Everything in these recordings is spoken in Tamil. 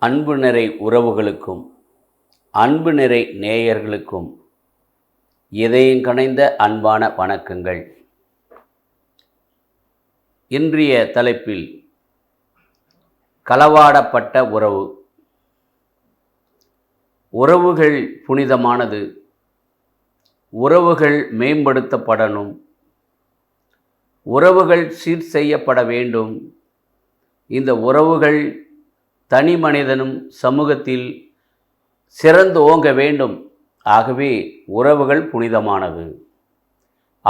அன்பு நிறை உறவுகளுக்கும் அன்பு நிறை நேயர்களுக்கும் இதயம் கனைந்த அன்பான வணக்கங்கள். இன்றைய தலைப்பில் களவாடப்பட்ட உறவு. உறவுகள் புனிதமானது. உறவுகள் மேம்படுத்தப்படணும். உறவுகள் சீர் செய்யப்பட வேண்டும். இந்த உறவுகள் தனி மனிதனும் சமூகத்தில் சிறந்து ஓங்க வேண்டும். ஆகவே உறவுகள் புனிதமானது.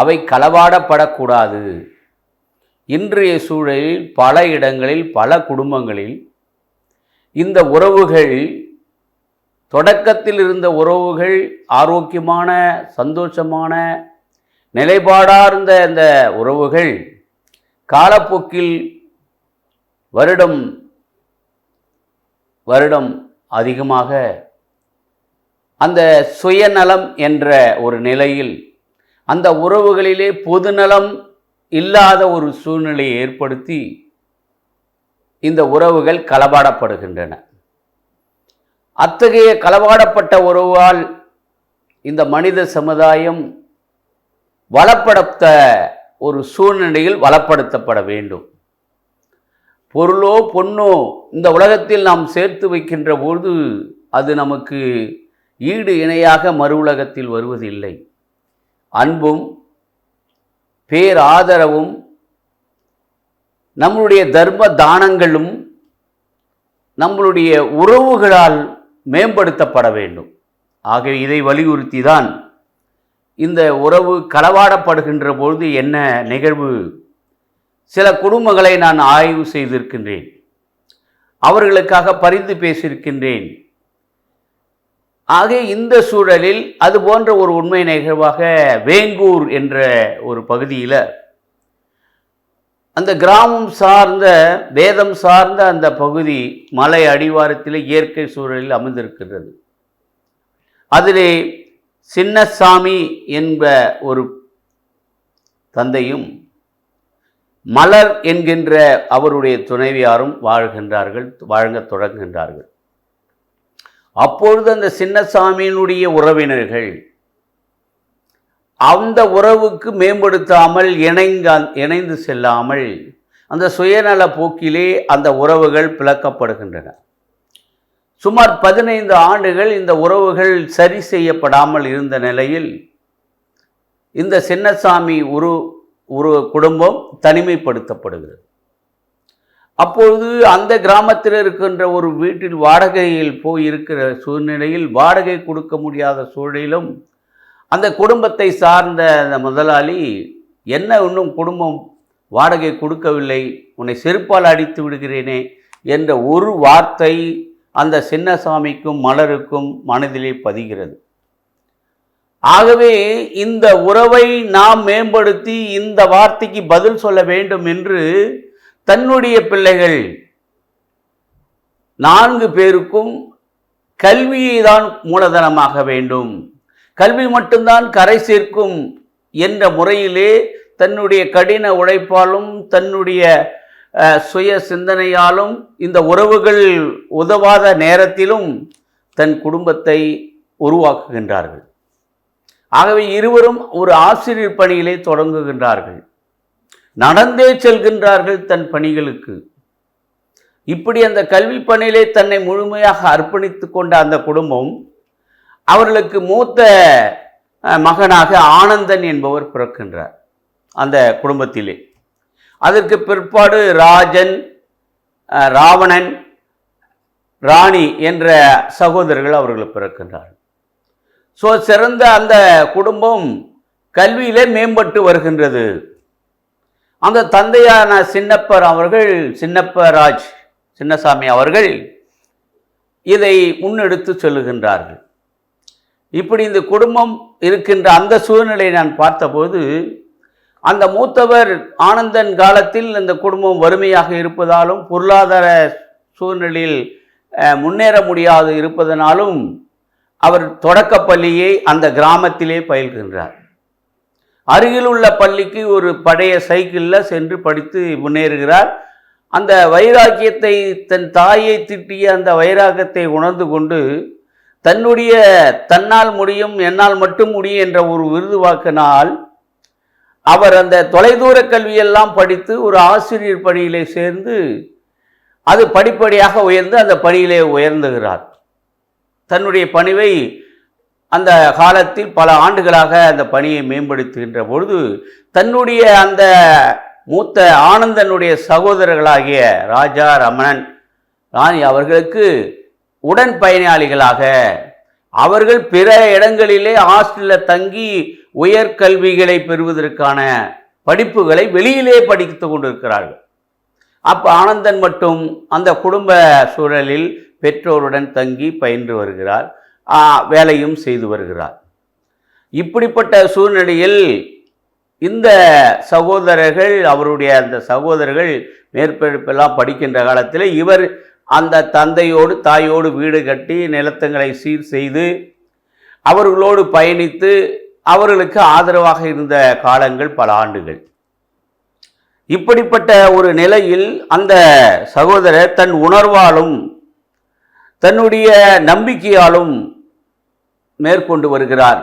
அவை களவாடப்படக்கூடாது. இன்றைய சூழலில் பல இடங்களில் பல குடும்பங்களில் இந்த உறவுகள், தொடக்கத்தில் இருந்த உறவுகள் ஆரோக்கியமான சந்தோஷமான நிலைப்பாடார்ந்த இந்த உறவுகள் காலப்போக்கில் வருடம் அதிகமாக அந்த சுயநலம் என்ற ஒரு நிலையில் அந்த உறவுகளிலே பொதுநலம் இல்லாத ஒரு சூழ்நிலையை ஏற்படுத்தி இந்த உறவுகள் களவாடப்படுகின்றன. அத்தகைய களவாடப்பட்ட உறவால் இந்த மனித சமுதாயம் வளப்படுத்த ஒரு சூழ்நிலையில் வளப்படுத்தப்பட வேண்டும். பொருளோ பொன்னோ இந்த உலகத்தில் நாம் சேர்த்து வைக்கின்ற போது அது நமக்கு ஈடு இணையாக மறு உலகத்தில் வருவதில்லை. அன்பும் பேராதரவும் நம்முடைய தர்ம தானங்களும் நம்மளுடைய உறவுகளால் மேம்படுத்தப்பட வேண்டும். ஆகவே இதை வலியுறுத்தி தான் இந்த உறவு களவாடப்படுகின்ற பொழுது என்ன நிகழ்வு, சில குடும்பங்களை நான் ஆய்வு செய்திருக்கின்றேன். அவர்களுக்காக பரிந்து பேசியிருக்கின்றேன். ஆக இந்த சூழலில் அது போன்ற ஒரு உண்மை நிகழ்வாக வேங்கூர் என்ற ஒரு பகுதியில் அந்த கிராமம் சார்ந்த வேதம் சார்ந்த அந்த பகுதி மலை அடிவாரத்தில் இயற்கை சூழலில் அமைந்திருக்கின்றது. அதிலே சின்னசாமி என்ற ஒரு தந்தையும் மலர் என்கின்ற அவருடைய துணைவியாரும் வாழத் தொடங்குகின்றார்கள். அப்பொழுது அந்த சின்னசாமியினுடைய உறவினர்கள் அந்த உறவுக்கு மேம்படுத்தாமல் இணைந்து செல்லாமல் அந்த சுயநல போக்கிலே அந்த உறவுகள் பிளக்கப்படுகின்றன. சுமார் 15 ஆண்டுகள் இந்த உறவுகள் சரி செய்யப்படாமல் இருந்த நிலையில் இந்த சின்னசாமி ஒரு குடும்பம் தனிமைப்படுத்தப்படுகிறது. அப்பொழுது அந்த கிராமத்தில் இருக்கின்ற ஒரு வீட்டில் வாடகையில் போய் இருக்கிற சூழ்நிலையில் வாடகை கொடுக்க முடியாத சூழலிலும் அந்த குடும்பத்தை சார்ந்த அந்த முதலாளி, என்ன இன்னும் குடும்பம் வாடகை கொடுக்கவில்லை, உன்னை செருப்பால் அடித்து விடுகிறேனே என்ற ஒரு வார்த்தை அந்த சின்னசாமிக்கும் மலருக்கும் மனதிலே பதிகிறது. ஆகவே இந்த உறவை நாம் மேம்படுத்தி இந்த வார்த்தைக்கு பதில் சொல்ல வேண்டும் என்று தன்னுடைய பிள்ளைகள் 4 பேருக்கும் கல்வியை தான் மூலதனமாக வேண்டும், கல்வி மட்டும்தான் கரை சேர்க்கும் என்ற முறையிலே தன்னுடைய கடின உழைப்பாலும் தன்னுடைய சுய சிந்தனையாலும் இந்த உறவுகள் உதவாத நேரத்திலும் தன் குடும்பத்தை உருவாக்குகின்றார்கள். ஆகவே இருவரும் ஒரு ஆசிரியர் பணியிலே தொடங்குகின்றார்கள். நடந்தே செல்கின்றார்கள் தன் பணிகளுக்கு. இப்படி அந்த கல்வி பணியிலே தன்னை முழுமையாக அர்ப்பணித்து கொண்ட அந்த குடும்பம், அவர்களுக்கு மூத்த மகனாக ஆனந்தன் என்பவர் பிறக்கின்றார் அந்த குடும்பத்திலே. அதற்கு பிற்பாடு ராஜன், ராவணன், ராணி என்ற சகோதரர்கள் அவர்களுக்கு பிறக்கின்றார்கள். சிறந்த அந்த குடும்பம் கல்வியிலே மேம்பட்டு வருகின்றது. அந்த தந்தையான சின்னசாமி அவர்கள் இதை முன்னெடுத்து செல்லுகின்றார்கள். இப்படி இந்த குடும்பம் இருக்கின்ற அந்த சூழ்நிலையை நான் பார்த்தபோது, அந்த மூத்தவர் ஆனந்தன் காலத்தில் அந்த குடும்பம் வறுமையாக இருப்பதாலும் பொருளாதார சூழ்நிலையில் முன்னேற முடியாது இருப்பதனாலும் அவர் தொடக்கப்பள்ளியை அந்த கிராமத்திலே பயில்கின்றார். அருகில் உள்ள பள்ளிக்கு ஒரு பழைய சைக்கிளில் சென்று படித்து முன்னேறுகிறார். அந்த வைராக்கியத்தை, தன் தாயை திட்டிய அந்த வைராக்கியத்தை உணர்ந்து கொண்டு தன்னுடைய தன்னால் முடியும் என்னால் மட்டும் முடியும் என்ற ஒரு விருது வாக்கினால் அவர் அந்த தொலைதூர கல்வியெல்லாம் படித்து ஒரு ஆசிரியர் பணியிலே சேர்ந்து அது படிப்படியாக உயர்ந்து அந்த பணியிலே உயர்ந்துகிறார். தன்னுடைய பணிவை அந்த காலத்தில் பல ஆண்டுகளாக அந்த பணியை மேம்படுத்துகின்ற பொழுது தன்னுடைய அந்த மூத்த ஆனந்தனுடைய சகோதரர்களாகிய ராஜா, ரமணன், ராணி அவர்களுக்கு உடன் பயனாளிகளாக அவர்கள் பிற இடங்களிலே ஹாஸ்டலில் தங்கி உயர்கல்விகளை பெறுவதற்கான படிப்புகளை வெளியிலே படித்து கொண்டிருக்கிறார்கள். அப்போ ஆனந்தன் மட்டும் அந்த குடும்ப சூழலில் பெற்றோருடன் தங்கி பயின்று வருகிறார், வேலையும் செய்து வருகிறார். இப்படிப்பட்ட சூழ்நிலையில் இந்த சகோதரர்கள், அவருடைய அந்த சகோதரர்கள் மேற்படிப்பெல்லாம் படிக்கின்ற காலத்தில் இவர் அந்த தந்தையோடு தாயோடு வீடு கட்டி நிலத்தங்களை சீர் செய்து அவர்களோடு பயணித்து அவர்களுக்கு ஆதரவாக இருந்த காலங்கள் பல ஆண்டுகள். இப்படிப்பட்ட ஒரு நிலையில் அந்த சகோதரர் தன் உணர்வாலும் தன்னுடைய நம்பிக்கையாலும் மேற்கொண்டு வருகிறார்.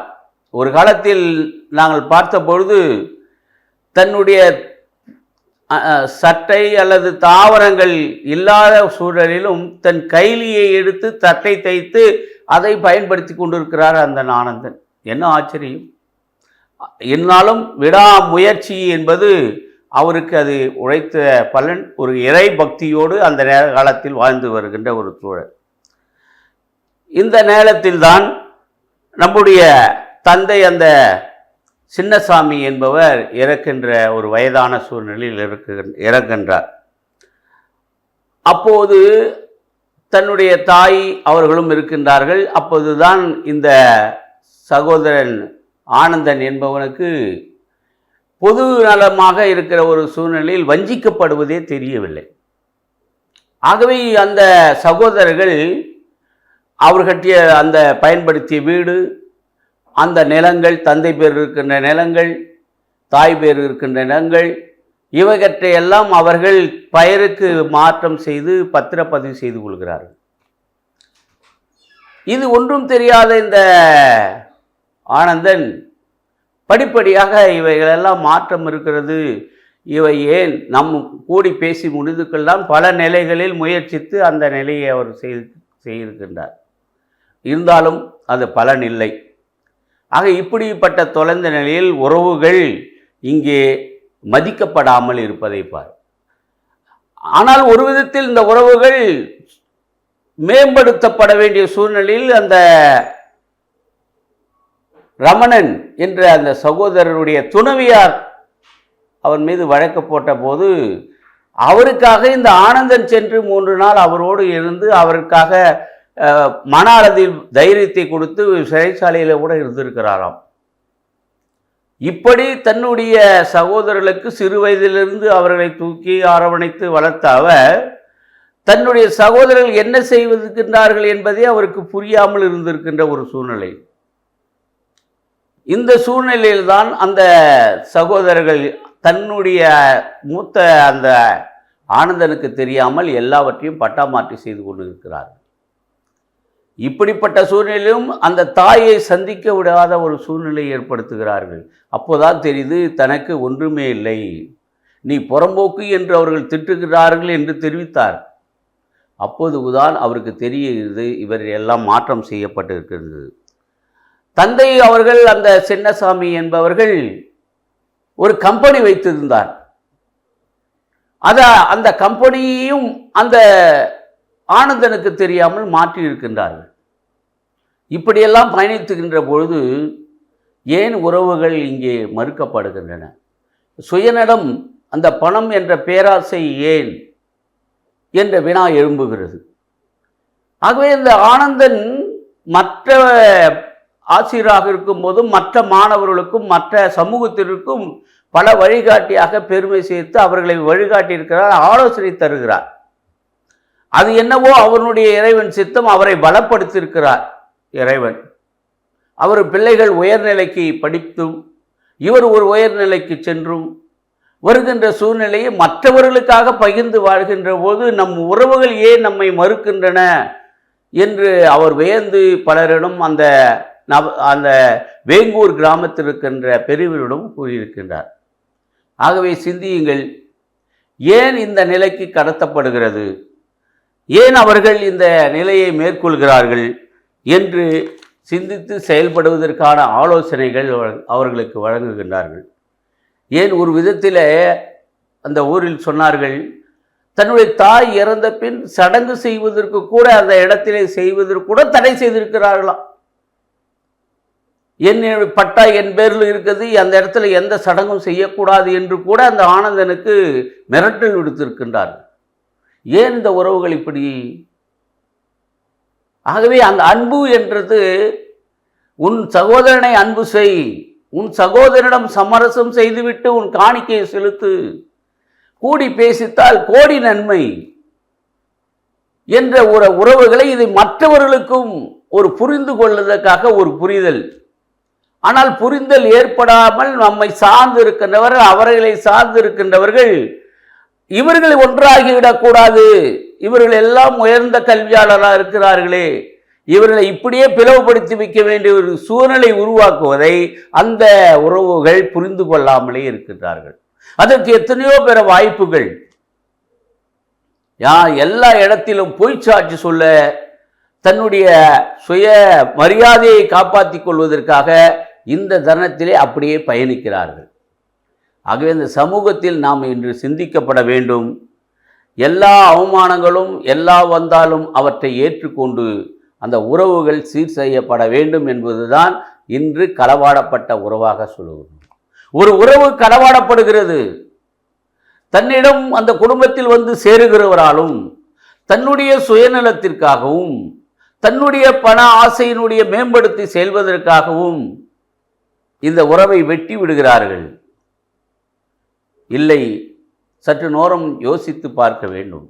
ஒரு காலத்தில் நாங்கள் பார்த்த பொழுது தன்னுடைய சட்டை அல்லது தாவரங்கள் இல்லாத சூழலிலும் தன் கைலியை எடுத்து தட்டை தைத்து அதை பயன்படுத்தி கொண்டிருக்கிறார் அந்த ஆனந்தன். என்ன ஆச்சரியம்! என்னாலும் விடாமுயற்சி என்பது அவருக்கு அது உழைத்த பலன். ஒரு இறை பக்தியோடு அந்த நேர காலத்தில் வாழ்ந்து வருகின்ற ஒரு சூழல். இந்த நேரத்தில்தான் நம்முடைய தந்தை அந்த சின்னசாமி என்பவர் இறக்கின்ற ஒரு வயதான சூழ்நிலையில் இறக்கின்றார். அப்போது தன்னுடைய தாய் அவர்களும் இருக்கின்றார்கள். அப்போதுதான் இந்த சகோதரன் ஆனந்தன் என்பவனுக்கு பொது நலமாக இருக்கிற ஒரு சூழ்நிலையில் வஞ்சிக்கப்படுவதே தெரியவில்லை. ஆகவே அந்த சகோதரர்கள் அவர் கட்டிய அந்த பயன்படுத்திய வீடு, அந்த நிலங்கள், தந்தை பேர் இருக்கின்ற நிலங்கள், தாய் பேர் இருக்கின்ற நிலங்கள், இவற்றையெல்லாம் அவர்கள் பெயருக்கு மாற்றம் செய்து பத்திரப்பதிவு செய்து கொள்கிறார்கள். இது ஒன்றும் தெரியாத இந்த ஆனந்தன் படிப்படியாக இவைகளெல்லாம் மாற்றம் இருக்கிறது, இவை ஏன் நம் கூடி பேசி முடிந்துக்கொள்ளலாம் பல நிலைகளில் முயற்சித்து அந்த நிலையை அவர் செய்திருக்கின்றார். இருந்தாலும் அது பலன் இல்லை. ஆக இப்படிப்பட்ட தொலைந்த நிலையில் உறவுகள் இங்கே மதிக்கப்படாமல் இருப்பதை பார். ஆனால் ஒரு விதத்தில் இந்த உறவுகள் மேம்படுத்தப்பட வேண்டிய சூழ்நிலையில் அந்த ரமணன் என்ற அந்த சகோதரருடைய துணைவியார் அவன் மீது வழக்கு போட்ட போது அவருக்காக இந்த ஆனந்தன் சென்று 3 நாள் அவரோடு இருந்து அவருக்காக மன அளவில் தைரியத்தை கொடுத்து சிறைச்சாலையில் கூட இருந்திருக்கிறாராம். இப்படி தன்னுடைய சகோதரர்களுக்கு சிறு வயதிலிருந்து அவர்களை தூக்கி அரவணைத்து வளர்த்த அவர் தன்னுடைய சகோதரர்கள் என்ன செய்வதற்கின்றார்கள் என்பதே அவருக்கு புரியாமல் இருந்திருக்கின்ற ஒரு சூழ்நிலை. இந்த சூழ்நிலையில்தான் அந்த சகோதரர்கள் தன்னுடைய மூத்த அந்த ஆனந்தனுக்கு தெரியாமல் எல்லாவற்றையும் பட்டாமாற்றி செய்து கொண்டு இருக்கிறார்கள். இப்படிப்பட்ட சூழ்நிலையிலும் அந்த தாயை சந்திக்க விடாத ஒரு சூழ்நிலை ஏற்படுத்துகிறார்கள். அப்போதான் தெரியுது தனக்கு ஒன்றுமே இல்லை, நீ புறம்போக்கு என்று அவர்கள் திட்டுகிறார்கள் என்று தெரிவித்தார். அப்போதுதான் அவருக்கு தெரியுது இவர் எல்லாம் மாற்றம் செய்யப்பட்டிருக்கிறது. தந்தை அவர்கள் அந்த சின்னசாமி என்பவர்கள் ஒரு கம்பெனி வைத்திருந்தார். அந்த கம்பெனியையும் அந்த ஆனந்தனுக்கு தெரியாமல் மாற்றி இருக்கின்றார்கள். இப்படியெல்லாம் பயணித்துகின்ற பொழுது ஏன் உறவுகள் இங்கே மறுக்கப்படுகின்றன? சுயநலம், அந்த பணம் என்ற பேராசை ஏன் என்ற வினா எழும்புகிறது. ஆகவே இந்த ஆனந்தன் மற்ற ஆசிரியராக இருக்கும்போதும் மற்ற மாணவர்களுக்கும் மற்ற சமூகத்திற்கும் பல வழிகாட்டியாக பெருமை சேர்த்து அவர்களை வழிகாட்டியிருக்கிறார், ஆலோசனை தருகிறார். அது என்னவோ அவனுடைய இறைவன் சித்தம், அவரை பலப்படுத்தியிருக்கிறார் இறைவன். அவர் பிள்ளைகள் உயர்நிலைக்கு படித்தும் இவர் ஒரு உயர்நிலைக்கு சென்றும் வருகின்ற சூழ்நிலையை மற்றவர்களுக்காக பகிர்ந்து வாழ்கின்ற போது நம் உறவுகள் ஏன் நம்மை மறுக்கின்றன என்று அவர் வியந்து பலரிடம் அந்த அந்த வேங்கூர் கிராமத்தில் இருக்கின்ற பெரியவரிடம் கூறியிருக்கின்றார். ஆகவே சிந்தியுங்கள், ஏன் இந்த நிலைக்கு கடத்தப்படுகிறது, ஏன் அவர்கள் இந்த நிலையை மேற்கொள்கிறார்கள் என்று சிந்தித்து செயல்படுவதற்கான ஆலோசனைகள் அவர்களுக்கு வழங்குகின்றார்கள். ஏன் ஒரு விதத்தில் அந்த ஊரில் சொன்னார்கள், தன்னுடைய தாய் இறந்த பின் சடங்கு செய்வதற்கு கூட அந்த இடத்திலே செய்வதற்கு கூட தடை செய்திருக்கிறார்களாம். என் பட்டா என் பேரில் இருக்குது, அந்த இடத்துல எந்த சடங்கும் செய்யக்கூடாது என்று கூட அந்த ஆனந்தனுக்கு மிரட்டல் விடுத்திருக்கின்றார்கள். ஏன் இந்த உறவுகள் இப்படி? ஆகவே அந்த அன்பு என்றது, உன் சகோதரனை அன்பு செய், உன் சகோதரனிடம் சமரசம் செய்துவிட்டு உன் காணிக்கையை செலுத்து, கூடி பேசித்தால் கோடி நன்மை என்ற ஒரு உறவுகளை இதை மற்றவர்களுக்கும் ஒரு புரிந்து கொள்வதற்காக ஒரு புரிதல். ஆனால் புரிதல் ஏற்படாமல் நம்மை சார்ந்து இருக்கின்றவர்கள், அவர்களை சார்ந்து இருக்கின்றவர்கள் இவர்கள் ஒன்றாகிவிடக்கூடாது, இவர்கள் எல்லாம் உயர்ந்த கல்வியாளராக இருக்கிறார்களே, இவர்களை இப்படியே பிளவுபடுத்தி வைக்க வேண்டிய ஒரு சூழ்நிலை உருவாக்குவதை அந்த உறவுகள் புரிந்து கொள்ளாமலே இருக்கின்றார்கள். அதற்கு எத்தனையோ பிற வாய்ப்புகள், எல்லா இடத்திலும் பொய்ச்சாட்சி சொல்ல, தன்னுடைய சுய மரியாதையை காப்பாற்றிக் கொள்வதற்காக இந்த தருணத்திலே அப்படியே பயணிக்கிறார்கள். ஆகவே இந்த சமூகத்தில் நாம் இன்று சிந்திக்கப்பட வேண்டும். எல்லா அவமானங்களும் எல்லா வந்தாலும் அவற்றை ஏற்றுக்கொண்டு அந்த உறவுகள் சீர் செய்யப்பட வேண்டும் என்பதுதான் இன்று களவாடப்பட்ட உறவாக சொல்லுவோம். ஒரு உறவு களவாடப்படுகிறது, தன்னிடம் அந்த குடும்பத்தில் வந்து சேருகிறவராலும் தன்னுடைய சுயநலத்திற்காகவும் தன்னுடைய பண ஆசையினுடைய மேம்படுத்தி செல்வதற்காகவும் இந்த உறவை வெட்டி விடுகிறார்கள். இல்லை, சற்று நேரம் யோசித்து பார்க்க வேண்டும்.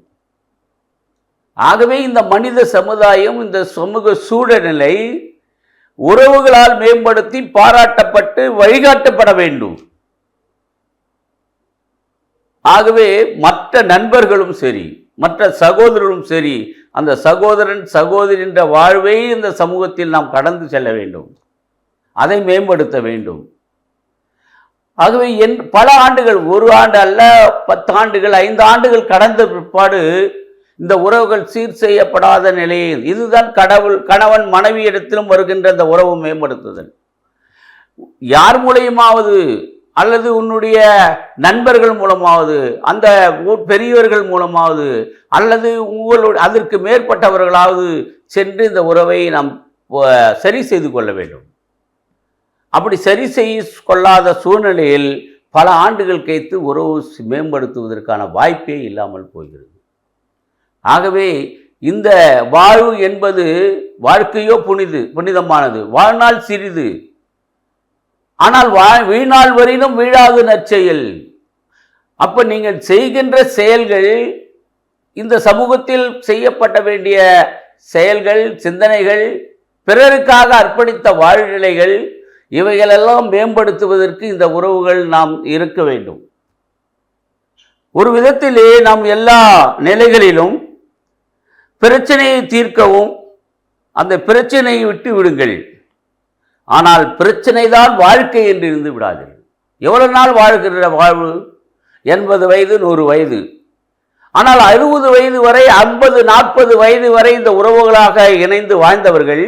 ஆகவே இந்த மனித சமுதாயம், இந்த சமூக சூழநிலை உறவுகளால் மேம்படுத்தி பாராட்டப்பட்டு வழிகாட்டப்பட வேண்டும். ஆகவே மற்ற நண்பர்களும் சரி, மற்ற சகோதரரும் சரி, அந்த சகோதரன் சகோதரி என்ற வாழ்வை இந்த சமூகத்தில் நாம் கடந்து செல்ல வேண்டும், அதை மேம்படுத்த வேண்டும். ஆகவே பல ஆண்டுகள், ஒரு ஆண்டு அல்ல, 10 ஆண்டுகள் 5 ஆண்டுகள் கடந்த பிற்பாடு இந்த உறவுகள் சீர் செய்யப்படாத நிலையில், இதுதான் கணவன் மனைவியிடத்திலும் வருகின்ற இந்த உறவு மேம்படுத்துதல். யார் மூலமாவது அல்லது உன்னுடைய நண்பர்கள் மூலமாவது, அந்த பெரியவர்கள் மூலமாவது, அல்லது அதற்கு மேற்பட்டவர்களாவது சென்று இந்த உறவை நாம் சரி செய்து கொள்ள வேண்டும். அப்படி சரி செய்ய கொள்ளாத சூழ்நிலையில் பல ஆண்டுகள் கழித்து உறவு மேம்படுத்துவதற்கான வாய்ப்பே இல்லாமல் போகிறது. ஆகவே இந்த வாழ்வு என்பது, வாழ்க்கையோ புனிதமானது, வாழ்நாள் சிறிது, ஆனால் வீணால் வரையிலும் வீழாது நற்செயல். அப்ப நீங்கள் செய்கின்ற செயல்கள், இந்த சமூகத்தில் செய்யப்பட வேண்டிய செயல்கள், சிந்தனைகள், பிறருக்காக அர்ப்பணித்த வாழ்நிலைகள், இவைகளெல்லாம் மேம்படுத்துவதற்கு இந்த உறவுகள் நாம் இருக்க வேண்டும். ஒரு விதத்திலே நாம் எல்லா நிலைகளிலும் பிரச்சனையை தீர்க்கவும் அந்த பிரச்சனையை விட்டு விடுங்கள். ஆனால் பிரச்சனை தான் வாழ்க்கை என்று இருந்து விடாதீர்கள். எவ்வளவு நாள் வாழ்கிற வாழ்வு? 80 வயது 100 வயது. ஆனால் 60 வயது வரை, 50 40 வயது வரை இந்த உறவுகளாக இணைந்து வாழ்ந்தவர்கள்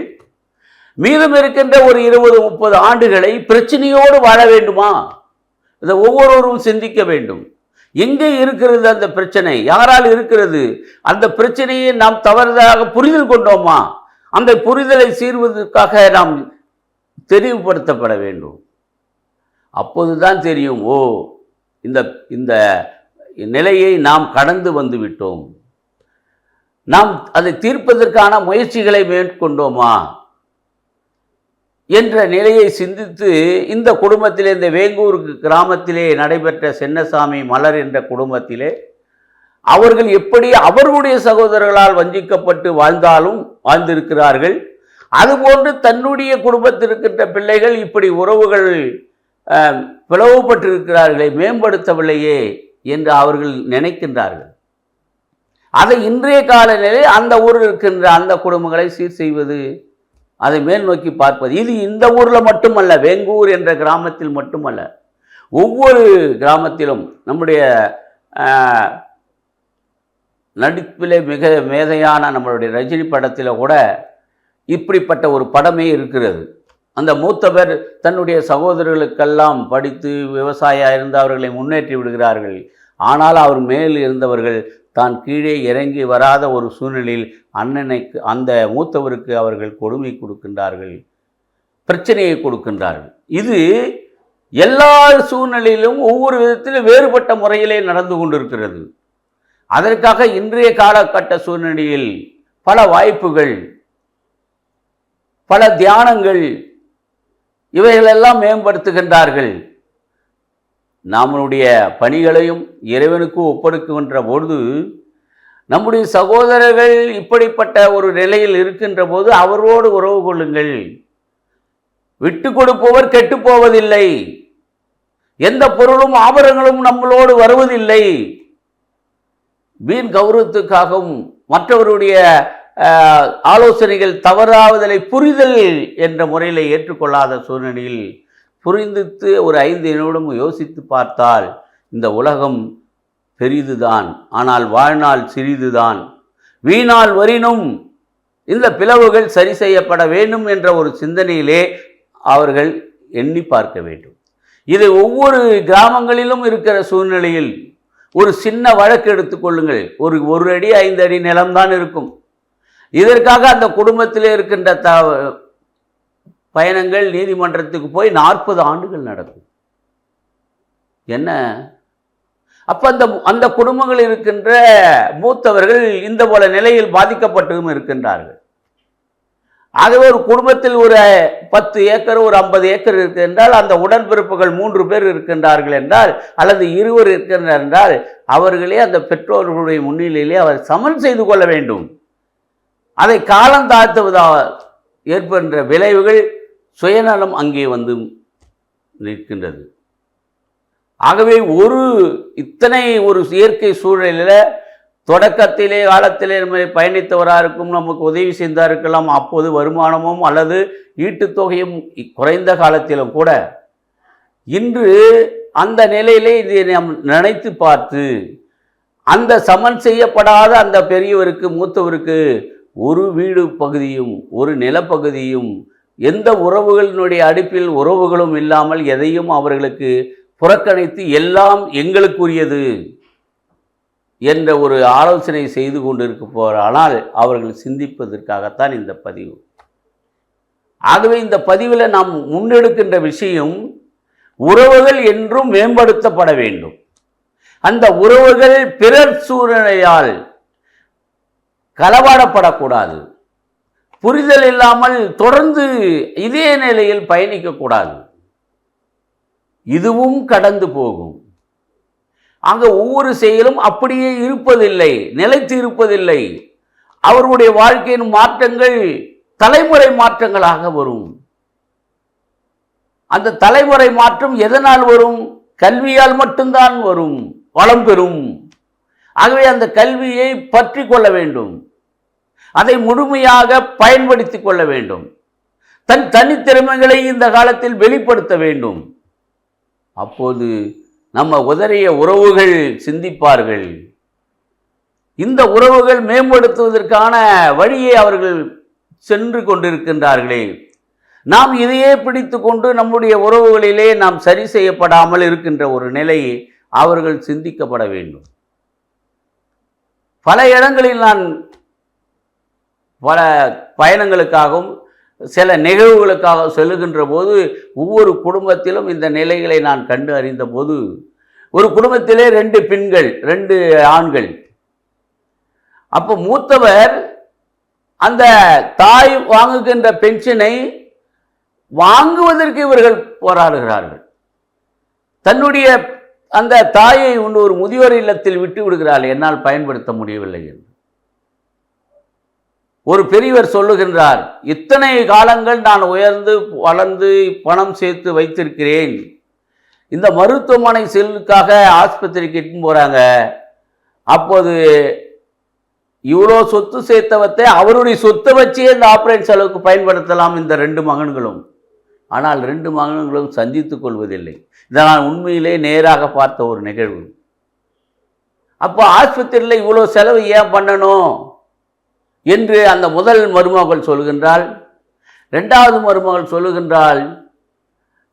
மீதம் இருக்கின்ற ஒரு 20 30 ஆண்டுகளை பிரச்சனையோடு வாழ வேண்டுமா? இதை ஒவ்வொருவரும் சிந்திக்க வேண்டும். எங்கே இருக்கிறது அந்த பிரச்சனை? யாரால் இருக்கிறது? அந்த பிரச்சனையை நாம் தவறுதலாக புரிதல் கொண்டோமா? அந்த புரிதலை சீர்வதற்காக நாம் தெளிவுபடுத்தப்பட வேண்டும். அப்போதுதான் தெரியும், ஓ, இந்த நிலையை நாம் கடந்து வந்து விட்டோம், நாம் அதை தீர்ப்பதற்கான முயற்சிகளை மேற்கொண்டோமா என்ற நிலையை சிந்தித்து, இந்த குடும்பத்திலே, இந்த வேங்கூர் கிராமத்திலே நடைபெற்ற சின்னசாமி மலர் என்ற குடும்பத்திலே அவர்கள் எப்படி அவர்களுடைய சகோதரர்களால் வஞ்சிக்கப்பட்டு வாழ்ந்திருக்கிறார்கள், அதுபோன்று தன்னுடைய குடும்பத்தில் இருக்கின்ற பிள்ளைகள் இப்படி உறவுகள் பிளவுபட்டிருக்கிறார்களே, மேம்படுத்தவில்லையே என்று அவர்கள் நினைக்கின்றார்கள். அதை இன்றைய காலநிலையில் அந்த ஊரில் இருக்கின்ற அந்த குடும்பங்களை சீர் செய்வது, அதை மேல் நோக்கி பார்ப்பது. இது இந்த ஊரில் மட்டுமல்ல, வெங்கூர் என்ற கிராமத்தில் மட்டுமல்ல, ஒவ்வொரு கிராமத்திலும் நம்முடைய நடிப்பிலே மிக மேதையான நம்மளுடைய ரஜினி படத்தில் கூட இப்படிப்பட்ட ஒரு படமே இருக்கிறது. அந்த மூத்தவர் தன்னுடைய சகோதரர்களுக்கெல்லாம் படித்து விவசாயியாக இருந்து அவர்களை முன்னேற்றி விடுகிறார்கள். ஆனால் அவர் மேல் இருந்தவர்கள் தான் கீழே இறங்கி வராத ஒரு சூழ்நிலையில் அண்ணனுக்கு, அந்த மூத்தவருக்கு அவர்கள் கொடுமை கொடுக்கின்றார்கள், பிரச்சனையை கொடுக்கின்றார்கள். இது எல்லா சூழ்நிலையிலும் ஒவ்வொரு விதத்திலும் வேறுபட்ட முறையிலே நடந்து கொண்டிருக்கிறது. அதற்காக இன்றைய காலகட்ட சூழ்நிலையில் பல வாய்ப்புகள், பல தியானங்கள், இவைகளெல்லாம் மேம்படுத்துகின்றார்கள். நம்முடைய பணிகளையும் இறைவனுக்கு ஒப்படைக்கின்ற பொழுது, நம்முடைய சகோதரர்கள் இப்படிப்பட்ட ஒரு நிலையில் இருக்கின்ற போது அவரோடு உறவு கொள்ளுங்கள். விட்டு கொடுப்பவர் கெட்டு போவதில்லை. எந்த பொருளும் ஆபரணங்களும் நம்மளோடு வருவதில்லை. வீண் கௌரவத்துக்காகவும் மற்றவருடைய ஆலோசனைகள் தவறாவதலை புரிதல் என்ற முறையில் ஏற்றுக்கொள்ளாத சூழ்நிலையில் புரிந்துத்து ஒரு 5 நிமிடம் யோசித்து பார்த்தால் இந்த உலகம் பெரிதுதான், ஆனால் வாழ்நாள் சிறிதுதான். வீணால் வரினும் இந்த பிளவுகள் சரி செய்யப்பட வேண்டும் என்ற ஒரு சிந்தனையிலே அவர்கள் எண்ணி பார்க்க வேண்டும். இது ஒவ்வொரு கிராமங்களிலும் இருக்கிற சூழ்நிலையில் ஒரு சின்ன வழக்கு எடுத்துக்கொள்ளுங்கள். ஒரு அடி 5 அடி நிலம்தான் இருக்கும். இதற்காக அந்த குடும்பத்தில் இருக்கின்ற பயணங்கள் நீதிமன்றத்துக்கு போய் 40 ஆண்டுகள் நடக்கும். என்ன? அப்ப அந்த குடும்பங்கள் இருக்கின்ற மூத்தவர்கள் இந்த போல நிலையில் பாதிக்கப்பட்டும் இருக்கின்றார்கள். ஆகவே ஒரு குடும்பத்தில் ஒரு 10 ஏக்கர் ஒரு 50 ஏக்கர் இருக்கு என்றால், அந்த உடன்பிறப்புகள் 3 பேர் இருக்கின்றார்கள் என்றால், அல்லது 2 இருக்கின்றார் என்றால், அவர்களே அந்த பெற்றோர்களுடைய முன்னிலையிலே அவர் சமன் செய்து கொள்ள வேண்டும். அதை காலம் தாழ்த்துவதால் ஏற்படுகின்ற விளைவுகள், சுயநலம் அங்கே வந்து நிற்கின்றது. ஆகவே இத்தனை ஒரு இயற்கை சூழலில் தொடக்கத்திலே காலத்திலே நம்ம பயணித்தவராக இருக்கும், நமக்கு உதவி செய்தா இருக்கலாம், அப்போது வருமானமும் அல்லது ஈட்டுத்தொகையும் குறைந்த காலத்திலும் கூட, இன்று அந்த நிலையிலே இதை நாம் நினைத்து பார்த்து அந்த சமன் செய்யப்படாத அந்த பெரியவருக்கு, மூத்தவருக்கு ஒரு வீடு பகுதியும் ஒரு நிலப்பகுதியும் எந்த உறவுகளினுடைய அடுப்பில் உறவுகளும் இல்லாமல் எதையும் அவர்களுக்கு புறக்கணித்து எல்லாம் எங்களுக்குரியது என்ற ஒரு ஆலோசனை செய்து கொண்டிருக்க போறானால் அவர்கள் சிந்திப்பதற்காகத்தான் இந்த பதிவு. ஆகவே இந்த பதிவில் நாம் முன்னெடுக்கின்ற விஷயம், உறவுகள் என்றும் மேம்படுத்தப்பட வேண்டும். அந்த உறவுகள் பிறர் சூழ்நிலையால் களவாடப்படக்கூடாது. புரிதல் இல்லாமல் தொடர்ந்து இதே நிலையில் பயணிக்கக்கூடாது. இதுவும் கடந்து போகும். அங்கே ஒவ்வொரு செயலும் அப்படியே இருப்பதில்லை, நிலைத்து இருப்பதில்லை. அவருடைய வாழ்க்கையின் மாற்றங்கள் தலைமுறை மாற்றங்களாக வரும். அந்த தலைமுறை மாற்றம் எதனால் வரும்? கல்வியால் மட்டும்தான் வரும், வளம் பெறும். ஆகவே அந்த கல்வியை பற்றி கொள்ள வேண்டும், அதை முழுமையாக பயன்படுத்தி கொள்ள வேண்டும், தன் தனித்திறமைகளை இந்த காலத்தில் வெளிப்படுத்த வேண்டும். அப்போது நம்ம உதறிய உறவுகள் சிந்திப்பார்கள். இந்த உறவுகள் மேம்படுத்துவதற்கான வழியை அவர்கள் சென்று கொண்டிருக்கின்றார்களே, நாம் இதையே பிடித்து கொண்டு நம்முடைய உறவுகளிலே நாம் சரி செய்யப்படாமல் இருக்கின்ற ஒரு நிலையை அவர்கள் சிந்திக்கப்பட வேண்டும். பல இடங்களில் நான் பல பயணங்களுக்காகவும் சில நிகழ்வுகளுக்காக செல்லுகின்ற போது ஒவ்வொரு குடும்பத்திலும் இந்த நிலைகளை நான் கண்டு அறிந்த போது, ஒரு குடும்பத்திலே 2 பெண்கள் 2 ஆண்கள். அப்போ மூத்தவர் அந்த தாய் வாங்குகின்ற பென்ஷனை வாங்குவதற்கு இவர்கள் போராடுகிறார்கள். தன்னுடைய அந்த தாயை ஒரு முதியோர் இல்லத்தில் விட்டு விடுகிறார்கள், என்னால் பயன்படுத்த முடியவில்லை என்று. ஒரு பெரியவர் சொல்லுகின்றார், இத்தனை காலங்கள் நான் உயர்ந்து வளர்ந்து பணம் சேர்த்து வைத்திருக்கிறேன், இந்த மருத்துவமனை செல்லுக்காக ஆஸ்பத்திரிக்கு இட்டுன்னு போகிறாங்க. அப்போது இவ்வளோ சொத்து சேர்த்தவத்தை அவருடைய சொத்தை வச்சே இந்த ஆப்ரேஷன் செலவுக்கு பயன்படுத்தலாம் இந்த 2 மகன்களும். ஆனால் 2 மகன்களும் சந்தித்துக் கொள்வதில்லை. இதை நான் உண்மையிலே நேராக பார்த்த ஒரு நிகழ்வு. அப்போ ஆஸ்பத்திரியில் இவ்வளோ செலவு ஏன் பண்ணணும் என்று அந்த முதல் மருமகள் சொல்கின்றாள். 2வது மருமகள் சொல்லுகின்றாள்,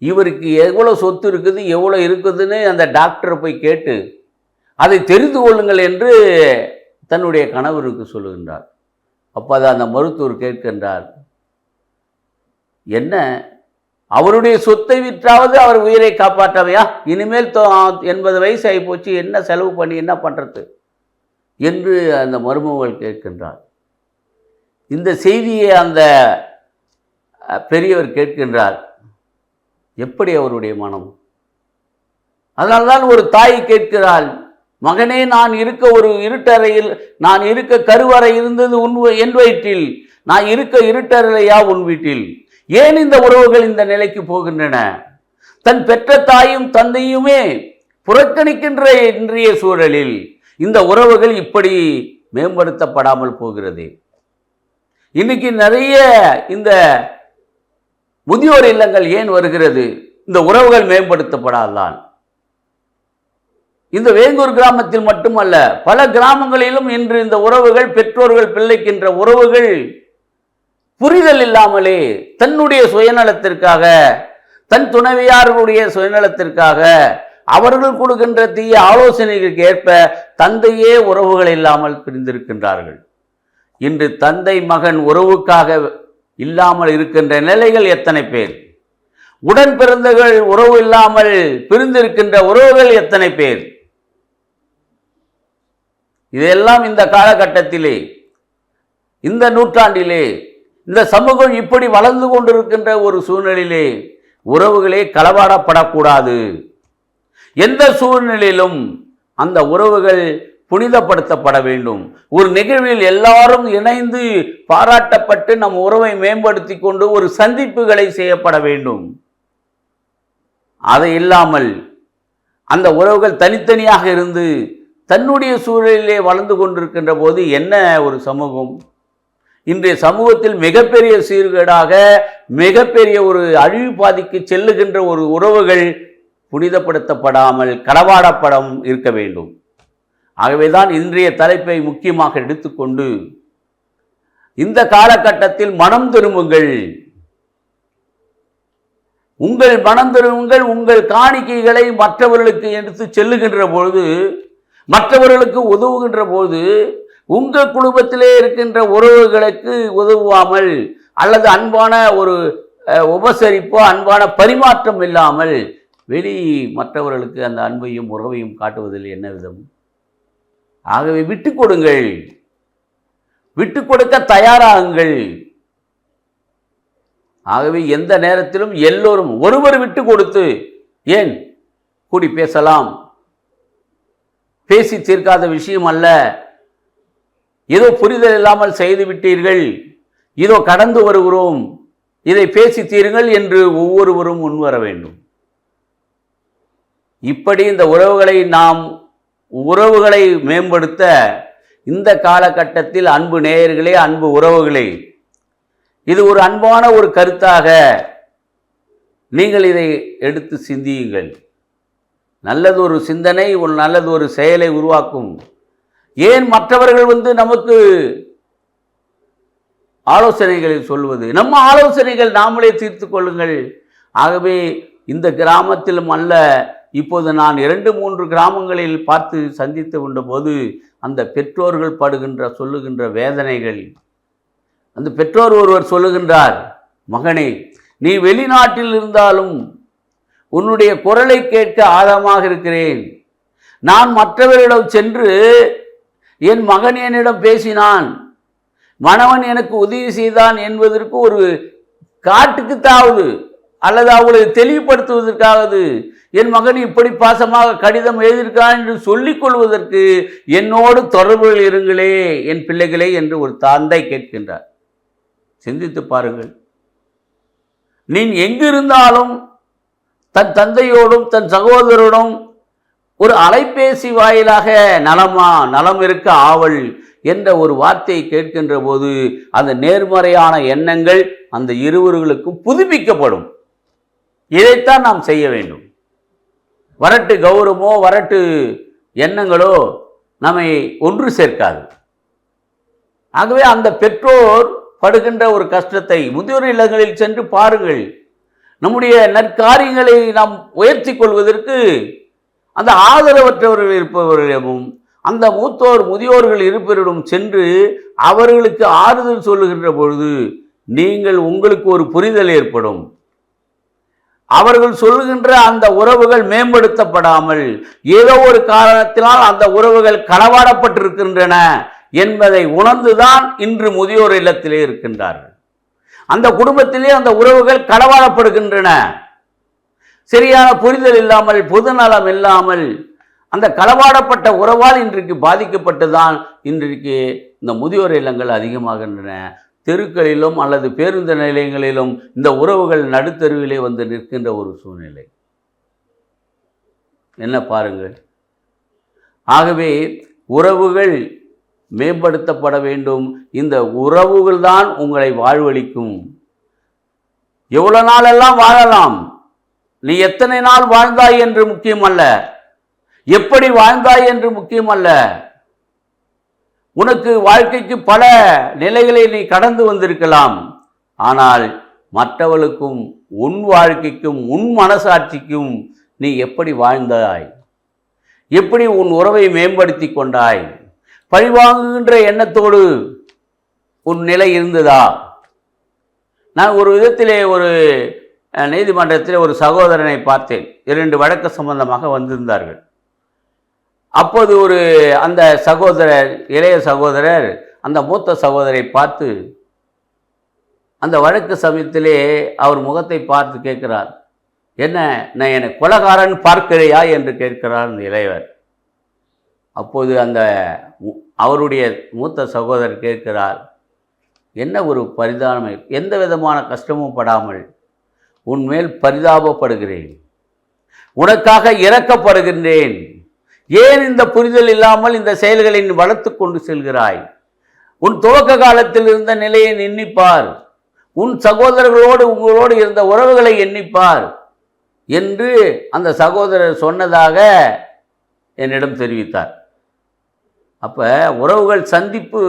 இவருக்கு எவ்வளோ சொத்து இருக்குது, எவ்வளோ இருக்குதுன்னு அந்த டாக்டரை போய் கேட்டு அதை தெரிந்து கொள்ளுங்கள் என்று தன்னுடைய கணவருக்கு சொல்லுகின்றார். அப்போ அதை அந்த மருத்துவர் கேட்கின்றார், என்ன அவருடைய சொத்தை விற்றாவது அவர் உயிரை காப்பாற்றவையா? இனிமேல் 80 வயசு ஆகி போச்சு, என்ன செலவு பண்ணி என்ன பண்ணுறது என்று அந்த மருமகள் கேட்கின்றார். இந்த செய்தியை அந்த பெரியவர் கேட்கின்றார். எப்படி அவருடைய மனம்? அதனால்தான் ஒரு தாய் கேட்கிறாள், மகனே, நான் இருக்க ஒரு இருட்டறையில், நான் இருக்க கருவறை இருந்தது என் வயிற்றில், நான் இருக்க இருட்டறையா உன் வீட்டில்? ஏன் இந்த உறவுகள் இந்த நிலைக்கு போகின்றன? தன் பெற்ற தாயும் தந்தையுமே புறக்கணிக்கின்ற இன்றைய சூழலில் இந்த உறவுகள் இப்படி மேம்படுத்தப்படாமல் போகிறது. இன்னைக்கு நிறைய இந்த முதியோர் இல்லங்கள் ஏன் வருகிறது? இந்த உறவுகள் மேம்படுத்தப்படாதான். இந்த வேங்கூர் கிராமத்தில் மட்டுமல்ல, பல கிராமங்களிலும் இன்று இந்த உறவுகள், பெற்றோர்கள் பிள்ளைக்கின்ற உறவுகள் புரிதல் இல்லாமலே தன்னுடைய சுயநலத்திற்காக, தன் துணைவியார்களுடைய சுயநலத்திற்காக, அவர்கள் கொடுக்கின்ற தீய ஆலோசனைகளுக்கு ஏற்ப தந்தையே உறவுகள் இல்லாமல் பிரிந்திருக்கின்றார்கள். இன்று தந்தை மகன் உறவுக்காக இல்லாமல் இருக்கின்ற நிலைகள் எத்தனை பேர்? உடன் பிறந்தவர்கள் உறவு இல்லாமல் பிரிந்திருக்கின்ற உறவுகள் எத்தனை பேர்? இதெல்லாம் இந்த காலகட்டத்திலே, இந்த நூற்றாண்டிலே, இந்த சமூகம் இப்படி வளர்ந்து கொண்டிருக்கின்ற ஒரு சூழ்நிலையிலே உறவுகளே களவாடப்படக்கூடாது. எந்த சூழ்நிலையிலும் அந்த உறவுகள் புனிதப்படுத்தப்பட வேண்டும். ஒரு நிகழ்வில் எல்லாரும் இணைந்து பாராட்டப்பட்டு நம் உறவை மேம்படுத்தி கொண்டு ஒரு சந்திப்புகளை செய்யப்பட வேண்டும். அதை இல்லாமல் அந்த உறவுகள் தனித்தனியாக இருந்து தன்னுடைய சூழலிலே வளர்ந்து கொண்டிருக்கின்ற போது என்ன ஒரு சமூகம்? இன்றைய சமூகத்தில் மிகப்பெரிய சீர்கேடாக, மிகப்பெரிய ஒரு அழிவு பாதிக்கு செல்லுகின்ற ஒரு உறவுகள் புனிதப்படுத்தப்படாமல் களவாடப்படம் இருக்க வேண்டும். ஆகவேதான் இன்றைய தலைப்பை முக்கியமாக எடுத்துக்கொண்டு, இந்த காலகட்டத்தில் மனம் திரும்புங்கள், உங்கள் மனம் திரும்புங்கள். உங்கள் காணிக்கைகளை மற்றவர்களுக்கு எடுத்து செல்லுகின்ற பொழுது, மற்றவர்களுக்கு உதவுகின்ற போது, உங்கள் குடும்பத்திலே இருக்கின்ற உறவுகளுக்கு உதவாமல் அல்லது அன்பான ஒரு உபசரிப்போ அன்பான பரிமாற்றம் இல்லாமல் வெளி மற்றவர்களுக்கு அந்த அன்பையும் உறவையும் காட்டுவதில் என்ன விதம்? ஆகவே விட்டு கொடுங்கள், விட்டு கொடுக்க தயாராகுங்கள். ஆகவே எந்த நேரத்திலும் எல்லோரும் ஒருவர் விட்டு கொடுத்து, ஏன் கூடி பேசலாம், பேசி தீர்க்காத விஷயம் அல்ல, ஏதோ புரிதல் இல்லாமல் செய்து விட்டீர்கள், இதோ கடந்து வருகிறோம், இதை பேசி தீருங்கள் என்று ஒவ்வொருவரும் முன்வர வேண்டும். இப்படி இந்த உறவுகளை மேம்படுத்த இந்த காலகட்டத்தில் அன்பு நேயர்களே, அன்பு உறவுகளே, இது ஒரு அன்பான ஒரு கருத்தாக நீங்கள் இதை எடுத்து சிந்தியுங்கள். நல்லது ஒரு சிந்தனை, ஒரு நல்லது ஒரு செயலை உருவாக்கும். ஏன் மற்றவர்கள் நமக்கு ஆலோசனைகளை சொல்வது? நம்ம ஆலோசனைகள் நாமளே தீர்த்து கொள்ளுங்கள். ஆகவே இந்த கிராமத்திலும் அல்ல, இப்போது நான் 2-3 கிராமங்களில் பார்த்து சந்தித்து கொண்ட போது அந்த பெற்றோர்கள் சொல்லுகின்ற வேதனைகள், அந்த பெற்றோர் ஒருவர் சொல்லுகின்றார், மகனே, நீ வெளிநாட்டில் இருந்தாலும் உன்னுடைய குரலை கேட்க ஆழமாக இருக்கிறேன். நான் மற்றவரிடம் சென்று என் மகன் என்னிடம் பேசினான், மணவன் எனக்கு உதவி செய்தான் என்பதற்கு ஒரு காட்டுக்குத்தாவது அல்லது அவளை தெளிவுபடுத்துவதற்காவது, என் மகன் இப்படி பாசமாக கடிதம் எழுதியிருக்கான் என்று சொல்லிக் கொள்வதற்கு என்னோடு தொடர்புகள் இருங்களே என் பிள்ளைகளே என்று ஒரு தந்தை கேட்கின்றார். சிந்தித்து பாருங்கள். நீ எங்கிருந்தாலும் தன் தந்தையோடும் தன் சகோதரனும் ஒரு அலைபேசி வாயிலாக நலம் இருக்க ஆவல் என்ற ஒரு வார்த்தையை கேட்கின்ற போது அந்த நேர்மறையான எண்ணங்கள் அந்த இருவர்களுக்கும் புதுப்பிக்கப்படும். இதைத்தான் நாம் செய்ய வேண்டும். வரட்டு கௌரவமோ வரட்டு எண்ணங்களோ நம்மை ஒன்று சேர்க்காது. ஆகவே அந்த பெற்றோர் படுகின்ற ஒரு கஷ்டத்தை முதியோர் இல்லங்களில் சென்று பாருங்கள். நம்முடைய நற்காரியங்களை நாம் உயர்த்தி கொள்வதற்கு அந்த ஆதரவற்றவர்கள் இருப்பவர்களிடமும் அந்த முதியோர்கள் இருப்பவரிடம் சென்று அவர்களுக்கு ஆறுதல் சொல்லுகின்ற பொழுது உங்களுக்கு ஒரு புரிதல் ஏற்படும். அவர்கள் சொல்லுகின்ற அந்த உறவுகள் மேம்படுத்தப்படாமல் ஏதோ ஒரு காரணத்தினால் அந்த உறவுகள் களவாடப்பட்டிருக்கின்றன என்பதை உணர்ந்துதான் இன்று முதியோர் இல்லத்திலே இருக்கின்றார்கள். அந்த குடும்பத்திலே அந்த உறவுகள் களவாடப்படுகின்றன. சரியான புரிதல் இல்லாமல், பொதுநலம் இல்லாமல் அந்த களவாடப்பட்ட உறவால் இன்றைக்கு பாதிக்கப்பட்டுதான் இன்றைக்கு இந்த முதியோர் இல்லங்கள் அதிகமாகின்றன. தெருக்களிலும் அல்லது பேருந்து நிலையங்களிலும் இந்த உறவுகள் நடுத்தருவிலே வந்து நிற்கின்ற ஒரு சூழ்நிலை என்ன பாருங்கள். ஆகவே உறவுகள் மேம்படுத்தப்பட வேண்டும். இந்த உறவுகள் தான் உங்களை வாழ்வளிக்கும். எவ்வளவு நாளெல்லாம் வாழலாம், நீ எத்தனை நாள் வாழ்ந்தாய் என்று முக்கியமல்ல, எப்படி வாழ்ந்தாய் என்று முக்கியமல்ல. உனக்கு வாழ்க்கைக்கு பல நிலைகளை நீ கடந்து வந்திருக்கலாம். ஆனால் மற்றவர்களுக்கும் உன் வாழ்க்கைக்கும் உன் மனசாட்சிக்கும் நீ எப்படி வாழ்ந்தாய், எப்படி உன் உறவை மேம்படுத்தி கொண்டாய், பழிவாங்குகின்ற எண்ணத்தோடு உன் நிலை இருந்ததா? நான் ஒரு விதத்திலே ஒரு நீதிமன்றத்தில் ஒரு சகோதரனை பார்த்தேன். 2 வழக்கு சம்பந்தமாக வந்திருந்தார்கள். அப்போது அந்த சகோதரர், இளைய சகோதரர் அந்த மூத்த சகோதரை பார்த்து அந்த வழக்கு சமயத்திலே அவர் முகத்தை பார்த்து கேட்கிறார், என்ன நான் என்னை கொலைகாரன் பார்க்கிறையா என்று கேட்கிறார் அந்த இளையவர். அப்போது அவருடைய மூத்த சகோதரர் கேட்கிறார், என்ன ஒரு பரிதாபம், எந்த விதமான கஷ்டமும் படாமல் உன்மேல் பரிதாபப்படுகிறேன், உனக்காக இறக்கப்படுகின்றேன். ஏன் இந்த புரிதல் இல்லாமல் இந்த செயல்களை வளர்த்து கொண்டு செல்கிறாய்? உன் துவக்க காலத்தில் இருந்த நிலையை எண்ணிப்பார், உன் சகோதரர்களோடு உங்களோடு இருந்த உறவுகளை எண்ணிப்பார் என்று அந்த சகோதரர் சொன்னதாக என்னிடம் தெரிவித்தார். அப்ப உறவுகள் சந்திப்பு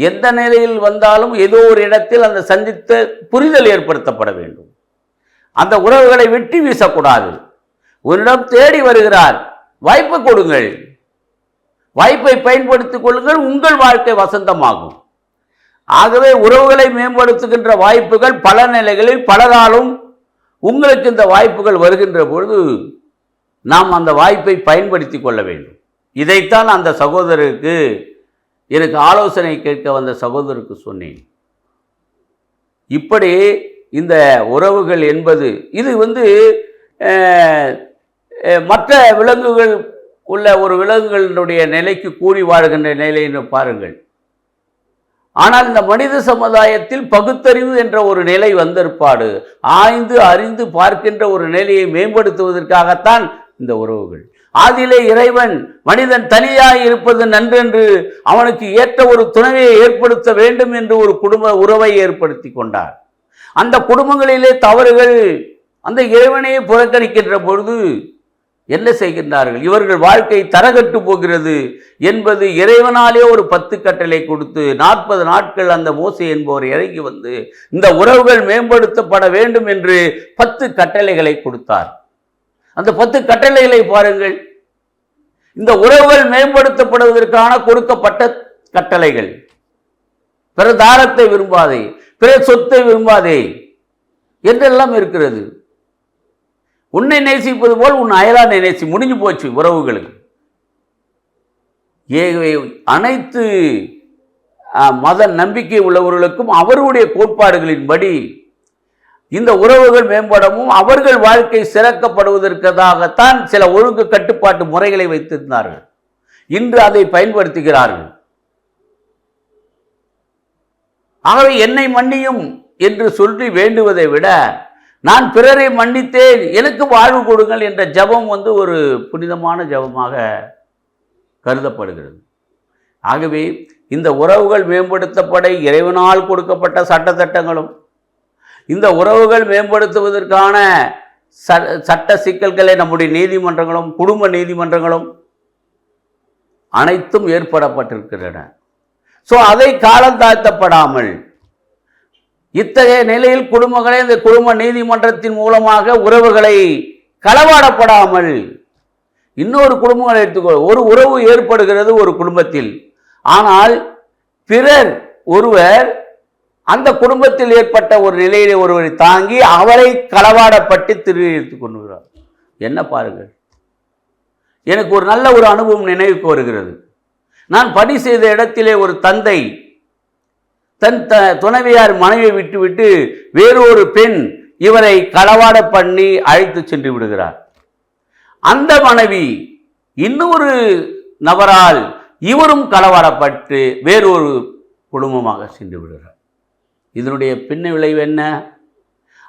எந்த நிலையில் வந்தாலும் ஏதோ ஒரு இடத்தில் அந்த சந்தித்த புரிதல் ஏற்படுத்தப்பட வேண்டும். அந்த உறவுகளை வெட்டி வீசக்கூடாது. உன்னிடம் தேடி வருகிறார், வாய்ப்பு கொடுங்கள், வாய்ப்பை பயன்படுத்திக் கொள்ளுங்கள், உங்கள் வாழ்க்கை வசந்தமாகும். ஆகவே உறவுகளை மேம்படுத்துகின்ற வாய்ப்புகள் பல நிலைகளில் பலராலும் உங்களுக்கு இந்த வாய்ப்புகள் வருகின்ற பொழுது நாம் அந்த வாய்ப்பை பயன்படுத்தி கொள்ள வேண்டும். இதைத்தான் அந்த சகோதரருக்கு, எனக்கு ஆலோசனை கேட்க வந்த சகோதரருக்கு சொன்னேன். இப்படி இந்த உறவுகள் என்பது இது மற்ற விலங்குகள் உள்ள ஒரு விலங்குகளுடைய நிலைக்கு கூடி வாழ்கின்ற நிலைன்னு பாருங்கள். ஆனால் இந்த மனித சமுதாயத்தில் பகுத்தறிவு என்ற ஒரு நிலை வந்திருப்பாடு, ஆய்ந்து அறிந்து பார்க்கின்ற ஒரு நிலையை மேம்படுத்துவதற்காகத்தான் இந்த உறவுகள். ஆதியிலே இறைவன் மனிதன் தனியாய் இருப்பது நன்றென்று அவனுக்கு ஏற்ற ஒரு துணையை ஏற்படுத்த வேண்டும் என்று ஒரு குடும்ப உறவை ஏற்படுத்தி கொண்டார். அந்த குடும்பங்களிலே தவறுகள் அந்த இறைவனையே புறக்கணிக்கின்ற பொழுது என்ன செய்கின்றார்கள்? இவர்கள் வாழ்க்கை தரகட்டு போகிறது என்பது இறைவனாலே ஒரு 10 கட்டளை கொடுத்து 40 நாட்கள் அந்த மோசே என்பவர் இறங்கி வந்து இந்த உறவுகள் மேம்படுத்தப்பட வேண்டும் என்று 10 கட்டளைகளை கொடுத்தார். அந்த 10 கட்டளைகளை பாருங்கள். இந்த உறவுகள் மேம்படுத்தப்படுவதற்கான கொடுக்கப்பட்ட கட்டளைகள். பிற தாரத்தை விரும்பாதே, பிற சொத்தை விரும்பாதே என்றெல்லாம் இருக்கிறது. உன்னை நேசிப்பது போல் உன் அயலானை நேசி, முடிஞ்சு போச்சு உறவுகளுக்கு. அனைத்து மத நம்பிக்கை உள்ளவர்களுக்கும் அவர்களுடைய கோட்பாடுகளின்படி இந்த உறவுகள் மேம்படவும் அவர்கள் வாழ்க்கை சிறக்கப்படுவதற்காகத்தான் சில ஒழுங்கு கட்டுப்பாட்டு முறைகளை வைத்திருந்தார்கள். இன்று அதை பயன்படுத்துகிறார்கள். ஆகவே என்னை மன்னியும் என்று சொல்லி வேண்டுவதை விட நான் பிறரை மன்னித்தேன், எனக்கு வாழ்வு கொடுங்கள் என்ற ஜபம் ஒரு புனிதமான ஜபமாக கருதப்படுகிறது. ஆகவே இந்த உறவுகள் மேம்படுத்தப்பட இறைவனால் கொடுக்கப்பட்ட சட்டத்திட்டங்களும், இந்த உறவுகள் மேம்படுத்துவதற்கான சட்ட சிக்கல்களை நம்முடைய நீதிமன்றங்களும் குடும்ப நீதிமன்றங்களும் அனைத்தும் ஏற்படப்பட்டிருக்கின்றன. அதை காலம் தாழ்த்தப்படாமல் இத்தகைய நிலையில் குடும்பங்களை இந்த குடும்ப நீதிமன்றத்தின் மூலமாக உறவுகளை களவாடப்படாமல் இன்னொரு குடும்பங்களை எடுத்துக்கொள்ள ஒரு உறவு ஏற்படுகிறது ஒரு குடும்பத்தில். ஆனால் பிறர் ஒருவர் அந்த குடும்பத்தில் ஏற்பட்ட ஒரு நிலையிலே ஒருவரை தாங்கி அவரை களவாடப்பட்டு திரும்பி எடுத்துக் கொண்டுகிறார். என்ன பாருங்கள், எனக்கு ஒரு நல்ல ஒரு அனுபவம் நினைவுக்கு வருகிறது. நான் பணி செய்த இடத்திலே ஒரு தந்தை தன் துணைவியார் மனைவியை விட்டுவிட்டு வேறொரு பெண் இவரை களவாட பண்ணி அழைத்து சென்று விடுகிறார். அந்த மனைவி இன்னொரு நபரால் இவரும் களவாடப்பட்டு வேறொரு குடும்பமாக சென்று விடுகிறார். இதனுடைய பின்ன விளைவு என்ன?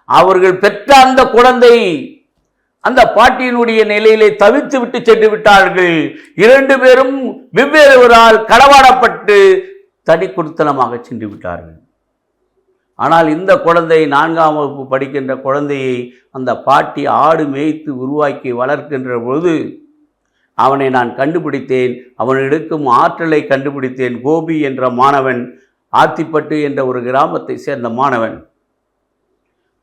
அவர்கள் பெற்ற அந்த குழந்தை அந்த பாட்டியினுடைய நிலையிலே தவித்து விட்டு சென்று விட்டார்கள். 2 பேரும் வெவ்வேறுவரால் களவாடப்பட்டு தனி குடித்தனமாக சென்று விட்டார்கள். ஆனால் இந்த குழந்தை 4ஆம் வகுப்பு படிக்கின்ற குழந்தையை அந்த பாட்டி ஆடு மேய்த்து உருவாக்கி வளர்க்கின்ற பொழுது அவனை நான் கண்டுபிடித்தேன். அவன் எடுக்கும் ஆற்றலை கண்டுபிடித்தேன். கோபி என்ற மாணவன், ஆத்திப்பட்டு என்ற ஒரு கிராமத்தை சேர்ந்த மாணவன்,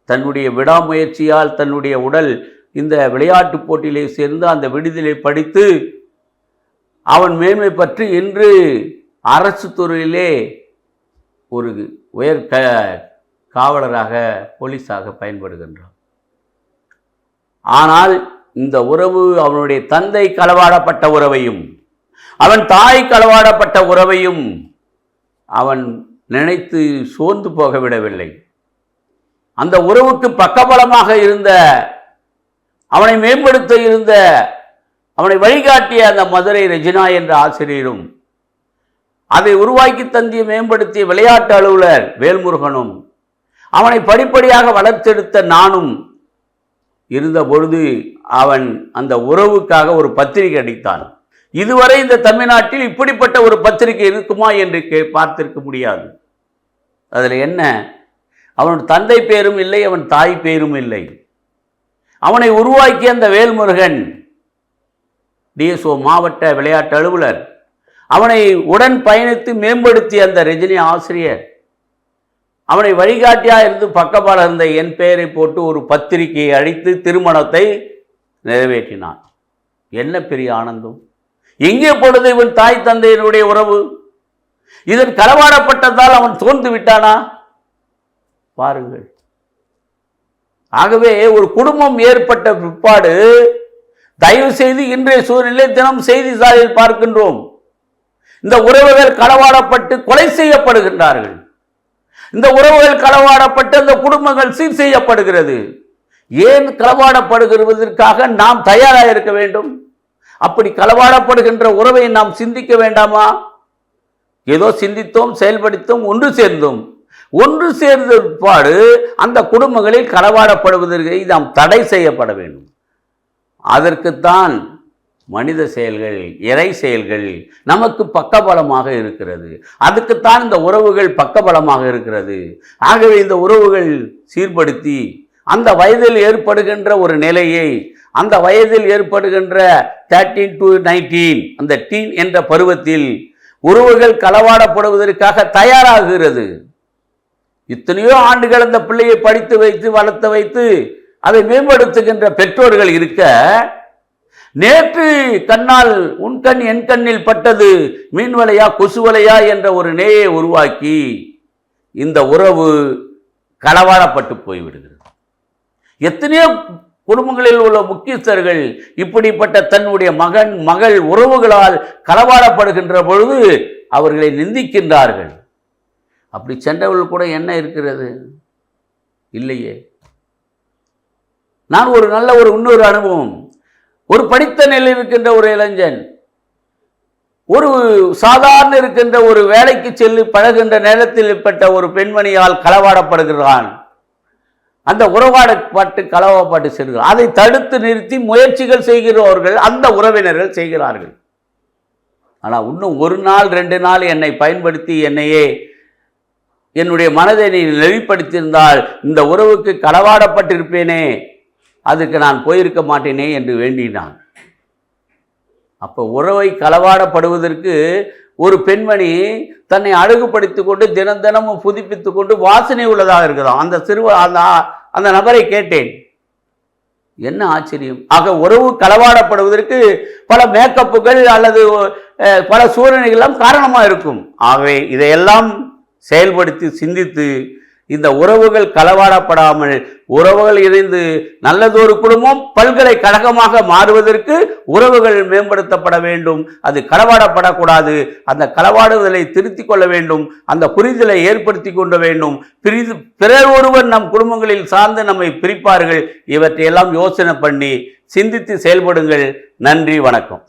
தன்னுடைய விடாமுயற்சியால் தன்னுடைய உடல் இந்த விளையாட்டுப் போட்டியிலே சேர்ந்து அந்த விடுதலை படித்து அவன் மேன்மை பற்றி இன்று அரசு துறையிலே ஒரு உயர் காவலராக போலீஸாக பயன்படுகின்றான். ஆனால் இந்த உறவு அவனுடைய தந்தை களவாடப்பட்ட உறவையும் அவன் தாய் களவாடப்பட்ட உறவையும் அவன் நினைத்து சோர்ந்து போக விடவில்லை. அந்த உறவுக்கு பக்கபலமாக இருந்த, அவனை மேம்படுத்த இருந்த, அவனை வழிகாட்டிய அந்த மதுரை ரெஜினா என்ற ஆசிரியரும், அதை உருவாக்கி தந்திய மேம்படுத்திய விளையாட்டு அலுவலர் வேல்முருகனும், அவனை படிப்படியாக வளர்த்தெடுத்த நானும் இருந்த பொழுது அவன் அந்த உறவுக்காக ஒரு பத்திரிகை அடித்தான். இதுவரை இந்த தமிழ்நாட்டில் இப்படிப்பட்ட ஒரு பத்திரிகை இருக்குமா என்று பார்த்திருக்க முடியாது. அதில் என்ன? அவன் தந்தை பேரும் இல்லை, அவன் தாய் பேரும் இல்லை. அவனை உருவாக்கிய அந்த வேல்முருகன் டிஎஸ்ஓ மாவட்ட விளையாட்டு அலுவலர், அவனை உடன் பயணித்து மேம்படுத்திய அந்த ரஜினி ஆசிரியர், அவனை வழிகாட்டியாக இருந்து பக்கபால இருந்த என் பெயரை போட்டு ஒரு பத்திரிகையை அடித்து திருமணத்தை நிறைவேற்றினான். என்ன பெரிய ஆனந்தம்! எங்கே பொழுது இவன் தாய் தந்தையினுடைய உறவு? இதன் களவாடப்பட்டதால் அவன் தோர்ந்து விட்டானா? பாருங்கள். ஆகவே ஒரு குடும்பம் ஏற்பட்ட பிற்பாடு தயவு செய்து இன்றைய சூழ்நிலை தினம் செய்தித்தாளில் பார்க்கின்றோம், இந்த உறவுகள் களவாடப்பட்டு கொலை செய்யப்படுகின்றார்கள். இந்த உறவுகள் களவாடப்பட்டு அந்த குடும்பங்கள் சீர் செய்யப்படுகிறது. ஏன் களவாடப்படுகிறதற்காக நாம் தயாராக இருக்க வேண்டும்? அப்படி களவாடப்படுகின்ற உறவை நாம் சிந்திக்க வேண்டாமா? ஏதோ சிந்தித்தோம், செயல்படுத்தோம், ஒன்று சேர்ந்தோம். ஒன்று சேர்ந்த பிற்பாடு அந்த குடும்பங்களில் களவாடப்படுவதற்கு நாம் தடை செய்யப்பட வேண்டும். அதற்குத்தான் மனித செயல்கள், இறை செயல்கள் நமக்கு பக்கபலமாக இருக்கிறது. அதுக்குத்தான் இந்த உறவுகள் பக்கபலமாக இருக்கிறது. ஆகவே இந்த உறவுகள் சீர்படுத்தி அந்த வயதில் ஏற்படுகின்ற ஒரு நிலையை, அந்த வயதில் ஏற்படுகின்ற 13 to 19 அந்த டீன் என்ற பருவத்தில் உறவுகள் களவாடப்படுவதற்காக தயாராகிறது. இத்தனையோ ஆண்டுகள் அந்த பிள்ளையை படித்து வைத்து வளர்த்து வைத்து அதை மேம்படுத்துகின்ற பெற்றோர்கள் இருக்க, நேற்று கண்ணால் உன் கண் என் கண்ணில் பட்டது மீன்வலையா கொசுவலையா என்ற ஒரு நேயை உருவாக்கி இந்த உறவு களவாடப்பட்டு போய்விடுகிறது. எத்தனையோ குடும்பங்களில் உள்ள முக்கியஸ்தர்கள் இப்படிப்பட்ட தன்னுடைய மகன் மகள் உறவுகளால் களவாடப்படுகின்ற பொழுது அவர்களை நிந்திக்கின்றார்கள். அப்படி சென்றவர்கள் கூட என்ன இருக்கிறது? இல்லையே. நான் ஒரு நல்ல இன்னொரு அனுபவம், ஒரு படித்த நிலையில் இருக்கின்ற ஒரு இளைஞன் ஒரு சாதாரண இருக்கின்ற ஒரு வேலைக்கு செல்லி பழகின்ற நேரத்தில் ஏற்பட்ட ஒரு பெண்மணியால் களவாடப்படுகிறான். அந்த உறவாடப்பட்டு களவாப்பட்டு செல்கிறார். அதை தடுத்து நிறுத்தி முயற்சிகள் செய்கிறவர்கள் அந்த உறவினர்கள் செய்கிறார்கள். ஆனால் இன்னும் ஒரு நாள் 2 நாள் என்னை பயன்படுத்தி என்னையே என்னுடைய மனதை நீ நெறிப்படுத்தியிருந்தால் இந்த உறவுக்கு களவாடப்பட்டிருப்பேனே, அதுக்கு நான் போயிருக்க மாட்டேனே என்று வேண்டினான். அப்போ உறவை களவாடப்படுவதற்கு ஒரு பெண்மணி தன்னை அழகுபடுத்தி கொண்டு தினம் தினமும் புதுப்பித்து கொண்டு வாசனை உள்ளதாக இருக்குதாம். அந்த நபரை கேட்டேன், என்ன ஆச்சரியம். ஆக உறவு களவாடப்படுவதற்கு பல மேக்கப்புகள் அல்லது பல சூழ்நிலைகள்லாம் காரணமாக இருக்கும். ஆகவே இதையெல்லாம் செயல்படுத்தி சிந்தித்து இந்த உறவுகள் களவாடப்படாமல் உறவுகள் இணைந்து நல்லதொரு குடும்பம் பல்கலைக்கழகமாக மாறுவதற்கு உறவுகள் மேம்படுத்தப்பட வேண்டும். அது களவாடப்படக்கூடாது. அந்த களவாடுதலை திருத்திக் கொள்ள வேண்டும். அந்த புரிதலை ஏற்படுத்தி கொள்ள வேண்டும். பிறர் ஒருவர் நம் குடும்பங்களில் சார்ந்து நம்மை பிரிப்பார்கள். இவற்றையெல்லாம் யோசனை பண்ணி சிந்தித்து செயல்படுங்கள். நன்றி, வணக்கம்.